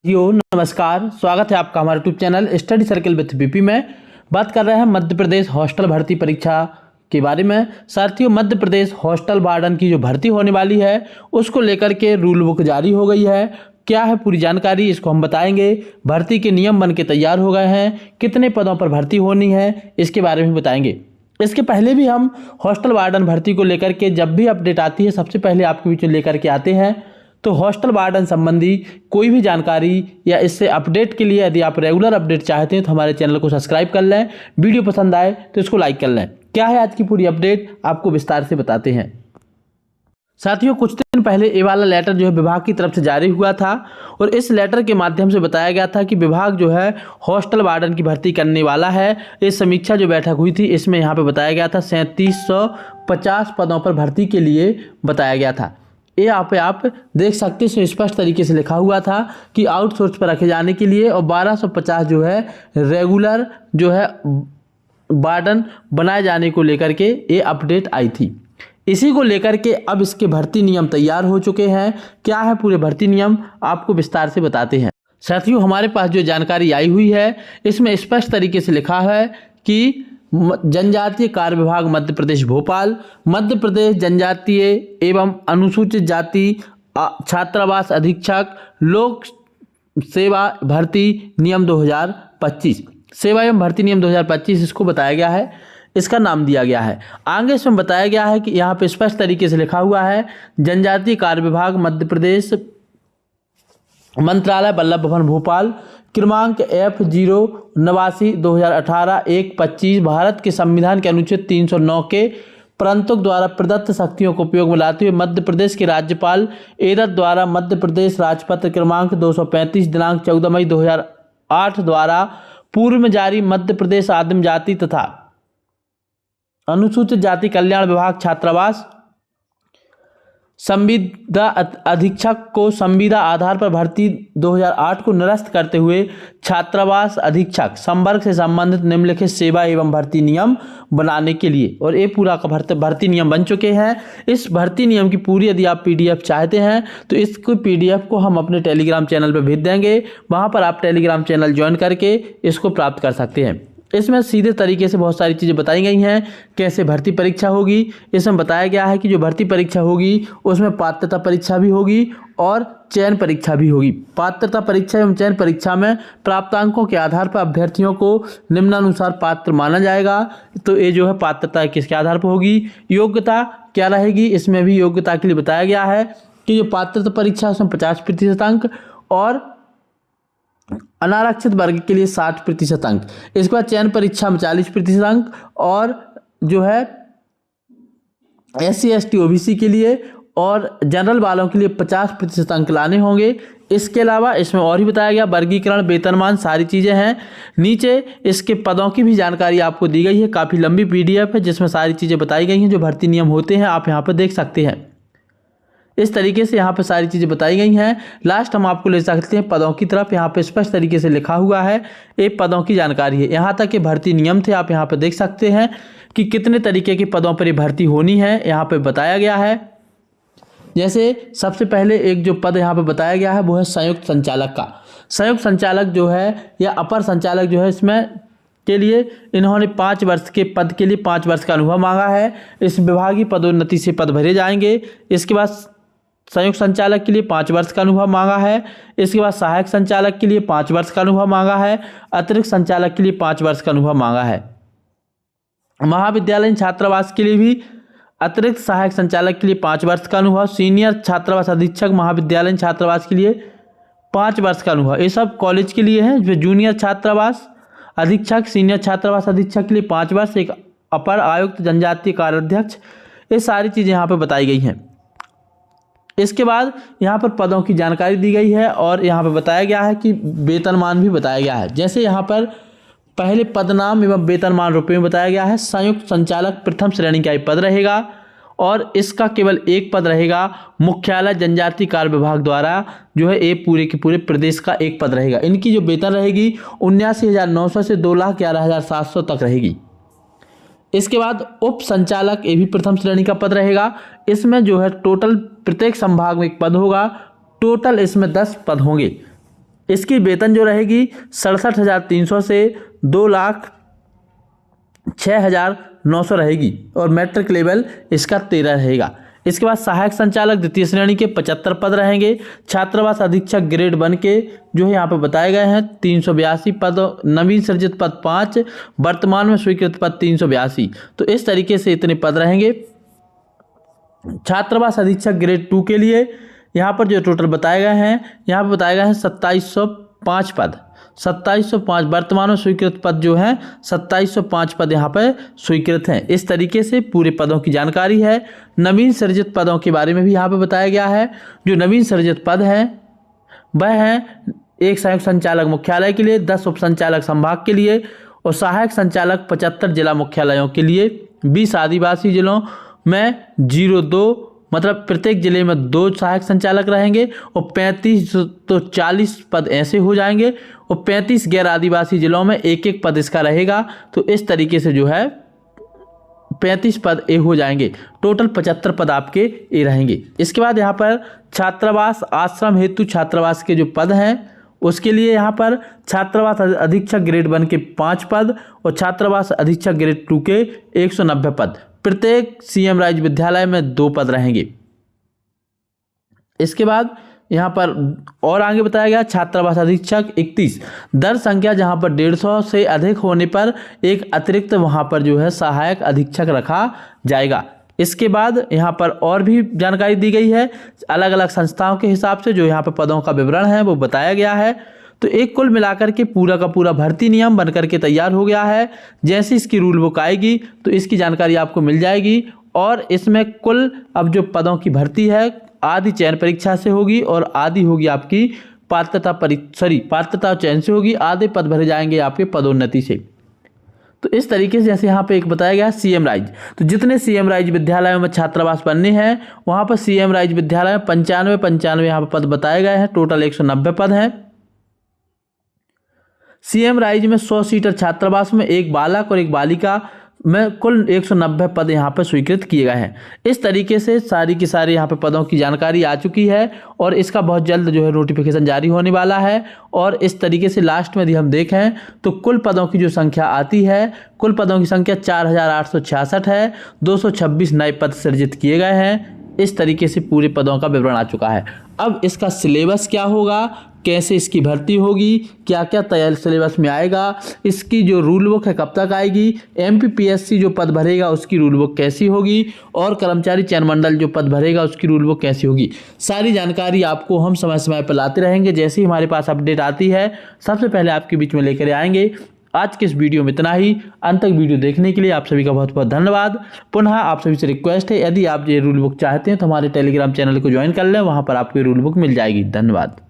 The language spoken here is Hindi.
नमस्कार, स्वागत है आपका हमारे YouTube channel study circle with BP में। बात कर रहे हैं मध्य प्रदेश हॉस्टल भर्ती परीक्षा के बारे में। साथियों, मध्य प्रदेश हॉस्टल वार्डन की जो भर्ती होने वाली है उसको लेकर के रूल बुक जारी हो गई है। क्या है पूरी जानकारी, इसको हम बताएंगे। भर्ती के नियम बन के तैयार हो गए हैं, कितने पदों पर भर्ती होनी है इसके बारे में बताएंगे। इसके पहले भी हम हॉस्टल वार्डन भर्ती को लेकर के जब भी अपडेट आती है सबसे पहले आपके बीच में लेकर के आते हैं। तो हॉस्टल वार्डन संबंधी कोई भी जानकारी या इससे अपडेट के लिए यदि आप रेगुलर अपडेट चाहते हैं तो हमारे चैनल को सब्सक्राइब कर लें। वीडियो पसंद आए तो इसको लाइक कर लें। क्या है आज की पूरी अपडेट, आपको विस्तार से बताते हैं। साथियों, कुछ दिन पहले ये वाला लेटर जो है विभाग की तरफ से जारी हुआ था और इस लेटर के माध्यम से बताया गया था कि विभाग जो है हॉस्टल वार्डन की भर्ती करने वाला है। इस समीक्षा जो बैठक हुई थी इसमें यहाँ पे बताया गया था 3750 पदों पर भर्ती के लिए बताया गया था। ये आप देख सकते हैं, स्पष्ट तरीके से लिखा हुआ था कि आउटसोर्स पर रखे जाने के लिए और 1250 जो है रेगुलर जो है वार्डन बनाए जाने को लेकर के ये अपडेट आई थी। इसी को लेकर के अब इसके भर्ती नियम तैयार हो चुके हैं। क्या है पूरे भर्ती नियम, आपको विस्तार से बताते हैं। साथियों, हमारे पास जो जानकारी आई हुई है इसमें स्पष्ट तरीके से लिखा है कि जनजातीय कार्य विभाग मध्य प्रदेश भोपाल, मध्य प्रदेश जनजातीय एवं अनुसूचित जाति छात्रावास अधीक्षक लोक सेवा भर्ती नियम 2025, सेवा एवं भर्ती नियम 2025 इसको बताया गया है, इसका नाम दिया गया है। आगे इसमें बताया गया है कि यहाँ पे स्पष्ट तरीके से लिखा हुआ है जनजातीय कार्य विभाग मध्य प्रदेश मंत्रालय वल्लभ भवन भोपाल, क्रमांक F089/2018 1/25 भारत के संविधान के अनुच्छेद 309 के प्रंतुक द्वारा प्रदत्त शक्तियों को उपयोग में लाते हुए मध्य प्रदेश के राज्यपाल एरर द्वारा मध्य प्रदेश राजपत्र क्रमांक 235 दिनांक 14 मई 2008 द्वारा पूर्व में जारी मध्य प्रदेश आदिम जाति तथा अनुसूचित जाति कल्याण विभाग छात्रावास संविदा अधीक्षक को संविदा आधार पर भर्ती 2008 को निरस्त करते हुए छात्रावास अधीक्षक संवर्ग से संबंधित निम्नलिखित सेवा एवं भर्ती नियम बनाने के लिए, और ये पूरा का भर्ती नियम बन चुके हैं। इस भर्ती नियम की पूरी यदि आप पीडीएफ चाहते हैं तो इसको पीडीएफ को हम अपने टेलीग्राम चैनल पर भेज देंगे, वहाँ पर आप टेलीग्राम चैनल ज्वाइन करके इसको प्राप्त कर सकते हैं। इसमें सीधे तरीके से बहुत सारी चीज़ें बताई गई हैं, कैसे भर्ती परीक्षा होगी। इसमें बताया गया है कि जो भर्ती परीक्षा होगी उसमें पात्रता परीक्षा भी होगी और चयन परीक्षा भी होगी। पात्रता परीक्षा एवं चयन परीक्षा में प्राप्तांकों के आधार पर अभ्यर्थियों को निम्नानुसार पात्र माना जाएगा। तो ये जो है पात्रता किसके आधार पर होगी, योग्यता क्या रहेगी, इसमें भी योग्यता के लिए बताया गया है कि जो पात्रता परीक्षा उसमें 50% अंक और अनारक्षित वर्ग के लिए 60% अंक। इसके बाद चयन परीक्षा में 40% अंक और जो है SC ST OBC के लिए और जनरल वालों के लिए 50% अंक लाने होंगे। इसके अलावा इसमें और ही बताया गया वर्गीकरण, वेतनमान, सारी चीज़ें हैं। नीचे इसके पदों की भी जानकारी आपको दी गई है, काफ़ी लंबी PDF है जिसमें सारी चीज़ें बताई गई हैं। जो भर्ती नियम होते हैं आप यहाँ पर देख सकते हैं। इस तरीके से यहाँ पे सारी चीज़ें बताई गई हैं। लास्ट हम आपको ले सकते हैं पदों की तरफ। यहाँ पे स्पष्ट तरीके से लिखा हुआ है, ये पदों की जानकारी है। यहाँ तक के भर्ती नियम थे, आप यहाँ पे देख सकते हैं कि कितने तरीके के पदों पर ये भर्ती होनी है, यहाँ पे बताया गया है। जैसे सबसे पहले एक जो पद यहाँ पे बताया गया है वो है संयुक्त संचालक का। संयुक्त संचालक जो है या अपर संचालक जो है, इसमें के लिए इन्होंने 5 वर्ष के पद के लिए 5 वर्ष का अनुभव मांगा है। इस विभागीय पदोन्नति से पद भरे जाएंगे। इसके बाद संयुक्त संचालक के लिए 5 वर्ष का अनुभव मांगा है। इसके बाद सहायक संचालक के लिए 5 वर्ष का अनुभव मांगा है। अतिरिक्त संचालक के लिए 5 वर्ष का अनुभव मांगा है। महाविद्यालयीन छात्रावास के लिए भी अतिरिक्त सहायक संचालक के लिए 5 वर्ष का अनुभव। सीनियर छात्रावास अधीक्षक महाविद्यालयीन छात्रावास के लिए 5 वर्ष का अनुभव। ये सब कॉलेज के लिए है। जो जूनियर छात्रावास अधीक्षक, सीनियर छात्रावास अधीक्षक के लिए 5 वर्ष, एक अपर आयुक्त जनजातीय कार्याध्यक्ष, ये सारी चीज़ें यहाँ पर बताई गई हैं। इसके बाद यहाँ पर पदों की जानकारी दी गई है और यहाँ पर बताया गया है कि वेतनमान भी बताया गया है। जैसे यहाँ पर पहले पदनाम एवं वेतनमान रुपये में बताया गया है। संयुक्त संचालक प्रथम श्रेणी का पद रहेगा और इसका केवल एक पद रहेगा। मुख्यालय जनजातीय कार्य विभाग द्वारा जो है ये पूरे के पूरे प्रदेश का एक पद रहेगा। इनकी जो वेतन रहेगी 79,900 से 2,11,700 तक रहेगी। इसके बाद उप संचालक, ये भी प्रथम श्रेणी का पद रहेगा। इसमें जो है टोटल प्रत्येक संभाग में एक पद होगा। टोटल इसमें 10 पद होंगे। इसकी वेतन जो रहेगी 67,300 से 2,06,900 रहेगी और मैट्रिक लेवल इसका 13 रहेगा। इसके बाद सहायक संचालक द्वितीय श्रेणी के 75 पद रहेंगे। छात्रावास अधीक्षक ग्रेड 1 के जो है यहाँ पे बताए गए हैं 382 पद, नवीन सृजित पद 5, वर्तमान में स्वीकृत पद 382। तो इस तरीके से इतने पद रहेंगे। छात्रावास अधीक्षक ग्रेड 2 के लिए यहाँ पर जो टोटल बताए गए हैं, यहाँ पर बताए गए हैं 2705 पद, 2705 वर्तमान में स्वीकृत पद जो हैं 2705 पद यहाँ पर स्वीकृत हैं। इस तरीके से पूरे पदों की जानकारी है। नवीन सृजित पदों के बारे में भी यहाँ पर बताया गया है। जो नवीन सृजित पद हैं वह हैं एक संयुक्त संचालक मुख्यालय के लिए, 10 उप संचालक संभाग के लिए और सहायक संचालक 75 जिला मुख्यालयों के लिए, 20 आदिवासी जिलों में 02 मतलब प्रत्येक जिले में 2 सहायक संचालक रहेंगे और 35 तो 40 पद ऐसे हो जाएंगे और 35 गैर आदिवासी जिलों में 1-1 पद इसका रहेगा। तो इस तरीके से जो है 35 पद ए हो जाएंगे। टोटल 75 पद आपके ए रहेंगे। इसके बाद यहाँ पर छात्रावास आश्रम हेतु छात्रावास के जो पद हैं उसके लिए यहाँ पर छात्रावास अधीक्षक ग्रेड 1 के 5 पद और छात्रावास अधीक्षक ग्रेड 2 के 190 पद, प्रत्येक सीएम राज्य विद्यालय में 2 पद रहेंगे। इसके बाद यहाँ पर और आगे बताया गया छात्रावास अधीक्षक 31, दर संख्या जहाँ पर 150 से अधिक होने पर एक अतिरिक्त वहाँ पर जो है सहायक अधीक्षक रखा जाएगा। इसके बाद यहाँ पर और भी जानकारी दी गई है अलग अलग संस्थाओं के हिसाब से, जो यहाँ पर पदों का विवरण है वो बताया गया है। तो एक कुल मिलाकर के पूरा का पूरा भर्ती नियम बनकर के तैयार हो गया है। जैसे इसकी रूल बुक आएगी तो इसकी जानकारी आपको मिल जाएगी और इसमें कुल अब जो पदों की भर्ती है आधी चयन परीक्षा से होगी और आधी होगी आपकी पात्रता चयन से होगी। आधे पद भरे जाएंगे आपके पदोन्नति से। तो इस तरीके से जैसे यहाँ पे एक बताया गया सीएम राइज, तो जितने सीएम राइज विद्यालयों में छात्रावास बनने हैं वहाँ पर सीएम राइज विद्यालय में 95 यहाँ पर पद बताए गए हैं। टोटल 190 पद हैं। सीएम राइज में 100 सीटर छात्रावास में एक बालक और एक बालिका में कुल 190 पद यहाँ पर स्वीकृत किए गए हैं। इस तरीके से सारी की सारी यहाँ पे पदों की जानकारी आ चुकी है और इसका बहुत जल्द जो है नोटिफिकेशन जारी होने वाला है। और इस तरीके से लास्ट में यदि हम देखें तो कुल पदों की जो संख्या आती है, कुल पदों की संख्या 4,866 है। 226 नए पद सृजित किए गए हैं। इस तरीके से पूरे पदों का विवरण आ चुका है। अब इसका सिलेबस क्या होगा, कैसे इसकी भर्ती होगी, क्या क्या तैयार सिलेबस में आएगा, इसकी जो रूल बुक है कब तक आएगी, एमपीपीएससी जो पद भरेगा उसकी रूल बुक कैसी होगी और कर्मचारी चयन मंडल जो पद भरेगा उसकी रूल बुक कैसी होगी, सारी जानकारी आपको हम समय समय पर लाते रहेंगे। जैसे ही हमारे पास अपडेट आती है सबसे पहले आपके बीच में लेकर आएंगे। आज के इस वीडियो में इतना ही। अंत तक वीडियो देखने के लिए आप सभी का बहुत बहुत धन्यवाद। पुनः आप सभी से रिक्वेस्ट है, यदि आप ये रूल बुक चाहते हैं तो हमारे टेलीग्राम चैनल को ज्वाइन कर लें, वहाँ पर आपको ये रूल बुक मिल जाएगी। धन्यवाद।